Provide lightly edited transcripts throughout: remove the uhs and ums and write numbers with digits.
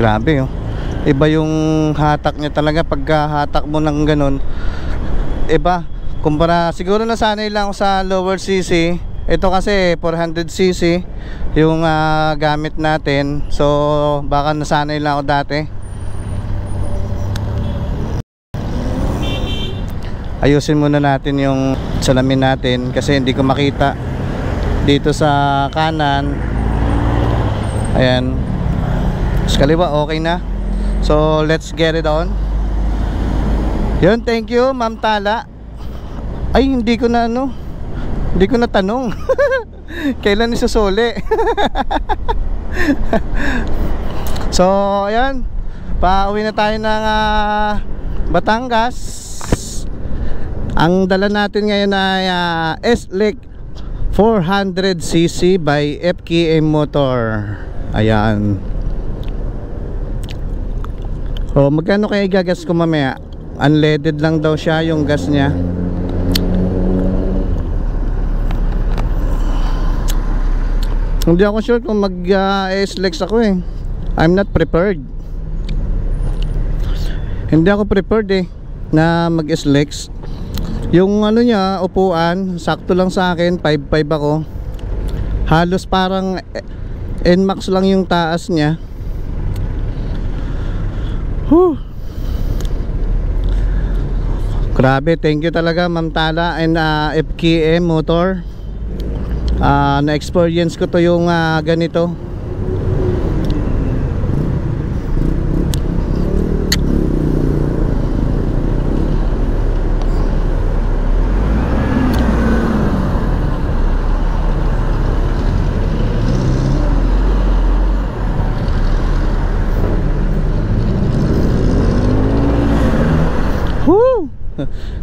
Grabe oh. Iba yung hatak niya talaga pagka hatak mo ng ganun. Iba. Kumpara, siguro nasanay lang ako sa lower cc. Ito kasi 400cc yung gamit natin. So baka nasanay lang ako dati. Ayusin muna natin yung salamin natin kasi hindi ko makita dito sa kanan. Ayan. Sa kaliwa okay na. So let's get it on. Yun, thank you Ma'am Tala. Ay hindi ko na hindi ko na tanong. Kailan isusuli? So ayan, pauwi na tayo ng Batangas. Ang dala natin ngayon ay S-Lake 400cc by FKM Motor. Ayan. O magkano kaya igagas ko mamaya? Unleaded lang daw siya yung gas niya. Hindi ako sure kung mag-S-Lex ako eh. I'm not prepared. Hindi ako prepared eh na mag-S-Lex. Yung ano niya, upuan, sakto lang sa akin, 5'5 ako. Halos parang NMAX lang yung taas niya. Whew. Grabe, thank you talaga Ma'am Tala and FKM Motor. Na-experience ko to yung ganito.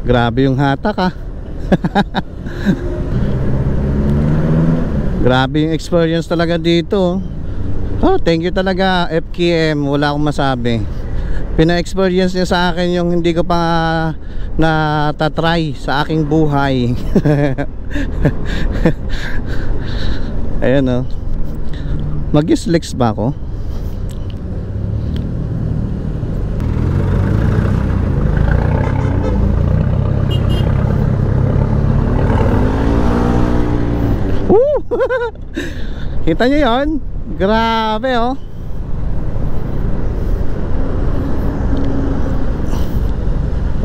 Grabe yung hatak Grabe yung experience talaga dito. Oh, thank you talaga FKM. Wala akong masabi. Pina-experience niya sa akin yung hindi ko pa natatry sa aking buhay. Ayan oh. Mag-S-Lex ba ako? Kita nyo yun? Grabe oh.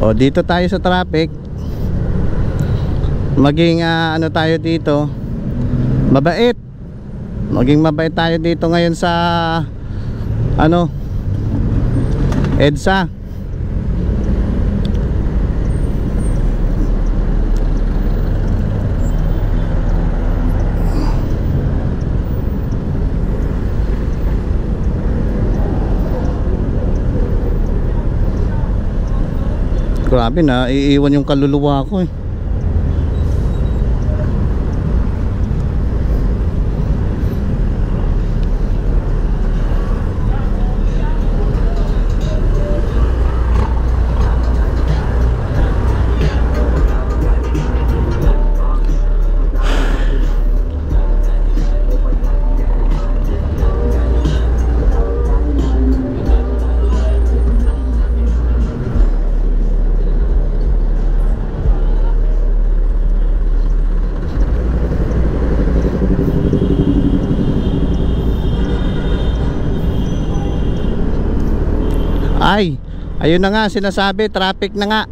O dito tayo sa traffic. Maging ano tayo dito, mabait. Maging mabait tayo dito ngayon sa ano, EDSA. Grabe na, iiwan yung kaluluwa ko eh. Ay, ayun na nga sinasabi, traffic na nga.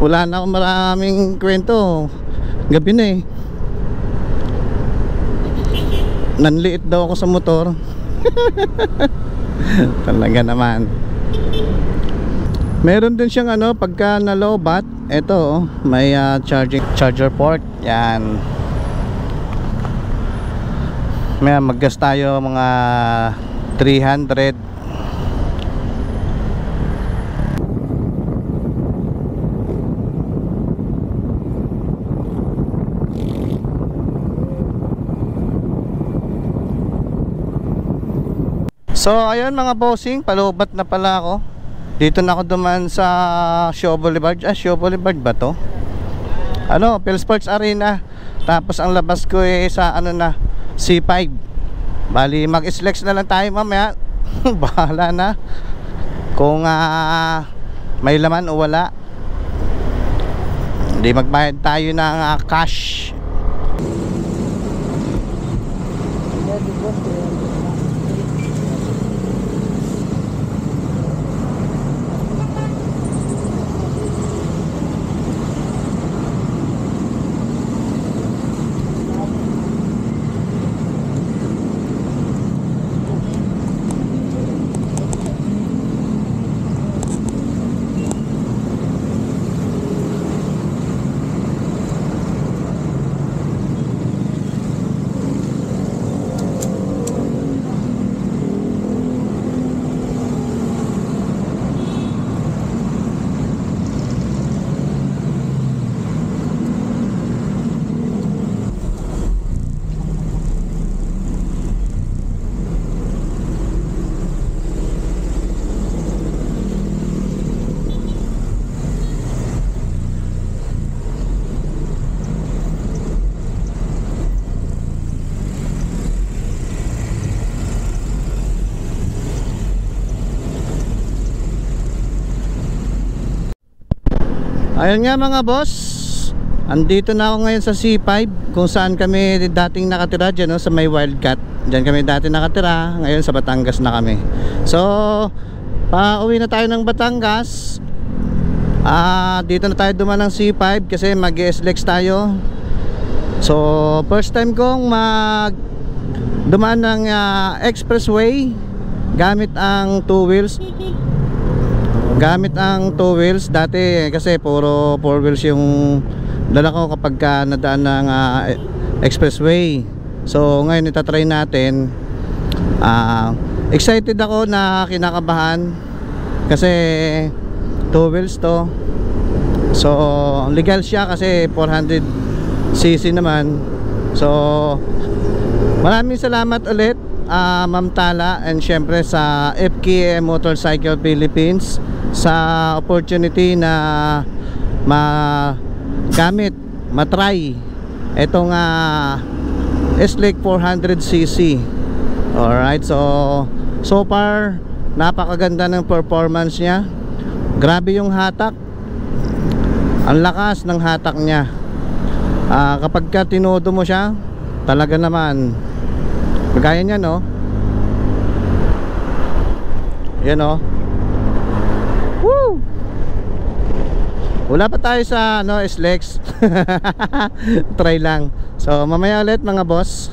Wala na akong maraming kwento. Gabi na eh. Nanliit daw ako sa motor. Talaga naman. Meron din siyang ano, pagka na-lowbat, ito oh, may charger port. Yan. May mag-gas tayo mga 300. So ayun mga bossing, palubat na pala ako. Dito na ako duman sa Shaw Boulevard. Shaw Boulevard ba to? Ano, Philsports Arena. Tapos ang labas ko sa ano na, C5. Bali mag-SLEX na lang tayo mamaya. Bahala na kung may laman o wala. Hindi, magbayad tayo ng cash. Ayun nga mga boss, andito na ako ngayon sa C5, kung saan kami dating nakatira dyan, no, sa may Wildcat. Dyan kami dati nakatira, ngayon sa Batangas na kami. So, pauwi na tayo ng Batangas. Dito na tayo dumaan ng C5 kasi mag-SLEX tayo. So, first time kong dumaan ng expressway gamit ang two wheels. Dati kasi puro 4 wheels yung dala ko kapag nadaan ng expressway. So ngayon itatry natin. Excited ako, na kinakabahan kasi 2 wheels to. So legal siya kasi 400cc naman. So maraming salamat ulit Ma'am Tala, and syempre sa FKM Motorcycle Philippines sa opportunity na matry itong SLEX 400cc. Alright, so far napakaganda ng performance niya. Grabe yung hatak, ang lakas ng hatak niya. Kapag ka tinodo mo siya, talaga naman kagaya niya, no? Yan, no? Woo! Wala pa tayo sa SLEX. Try lang. So mamaya ulit mga boss.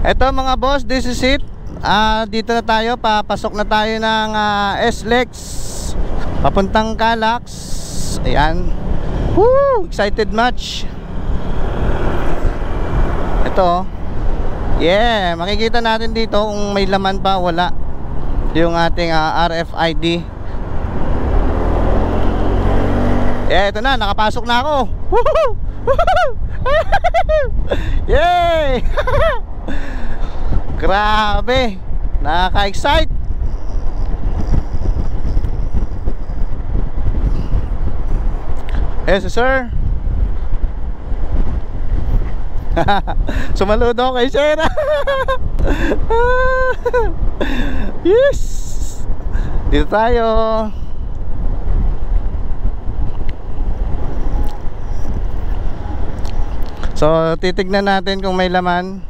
Eto mga boss, this is it. Dito na tayo, papasok na tayo ng SLEX papuntang Calax. Ayan. Woo! Excited much. Ito, yeah, makikita natin dito kung may laman pa wala yung ating RFID. Ito na, nakapasok na ako. Woohoo! Yay! Grabe, nakaka-excite. Yes sir. Sumaludo ako kay Sarah. Yes, dito tayo. So titignan natin kung may laman.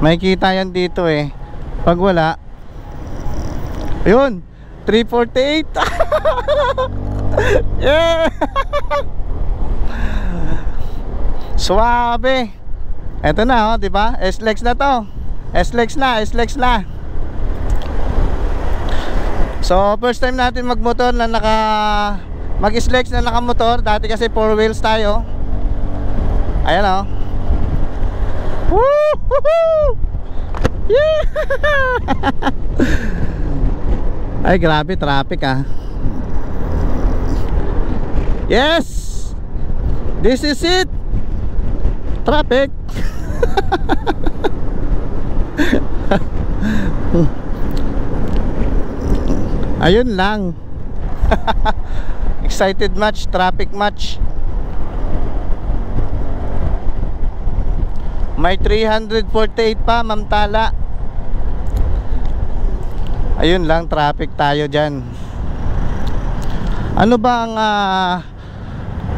May kita yan dito eh. Pag wala, ayun, 348. Yeah. Suwabe. Eto na, oh, di ba? SLEX na to. SLEX na. So, first time natin magmotor na mag-SLEX na nakamotor. Dati kasi 4 wheels tayo. Ayan, oh. Woo! Yeah! Ay, grabe traffic ah. Yes! This is it. Traffic. Ayun lang. Excited much, traffic much. May 348 pa, Ma'am Tala. Ayun lang, traffic tayo dyan. Ano ba ang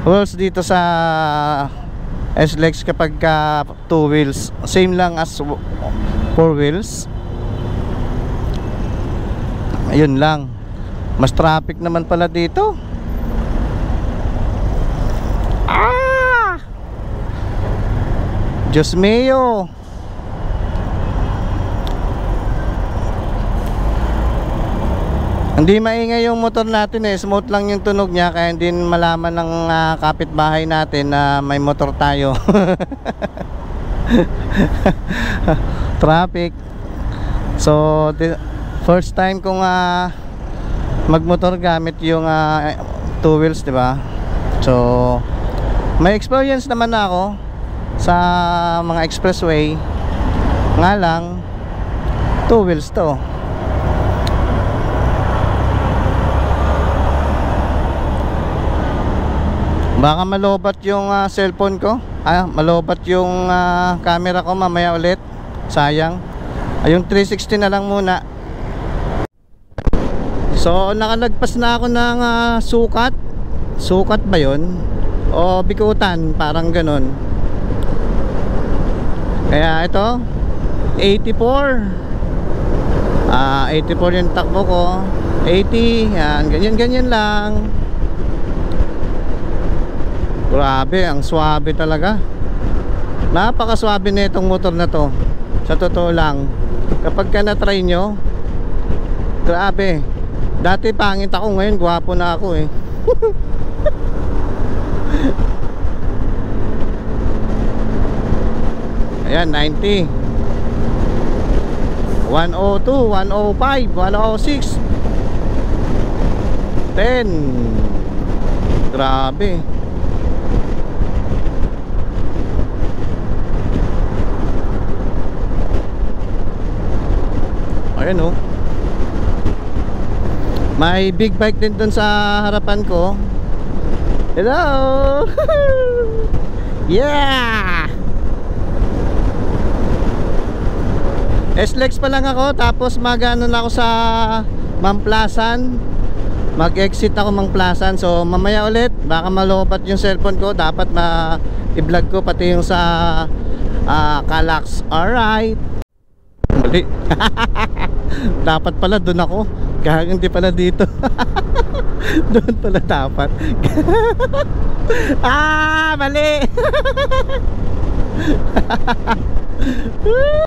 rules dito sa SLEX kapag 2 wheels? Same lang as 4 wheels. Ayun lang. Mas traffic naman pala dito. Diyos mio. Hindi maingay yung motor natin eh. Smooth lang yung tunog niya, kaya hindi malaman ng kapitbahay natin na may motor tayo. Traffic. So first time kong magmotor gamit yung 2 wheels, di ba? So may experience naman na ako sa mga expressway. Nga lang 2 wheels to. Baka malobat yung cellphone ko. Malobat yung camera ko mamaya ulit. Sayang. Yung 360 na lang muna. So nakalagpas na ako ng sukat. Sukat ba yun? O bikutan, parang ganun. Kaya ito 84. 84 yung takbo ko. 80, yan, ganyan lang. Grabe, ang swabe talaga. Napakaswabe na itong motor na to. Sa totoo lang, kapag ka na-try nyo, grabe. Dati pangit ako, ngayon gwapo na ako eh. Ayan, 90, 102, 105, 106, 10. Grabe. Ayan oh. May big bike din dun sa harapan ko. Hello. Yeah. SLEX pa lang ako, tapos mag-ano na ako sa Mamplasan. Mag-exit ako Mamplasan. So mamaya ulit, baka malobat yung cellphone ko. Dapat i-vlog ko pati yung sa Calax. Alright. Mali. Dapat pala doon ako. Kaya hindi pala dito. Doon pala dapat. Mali.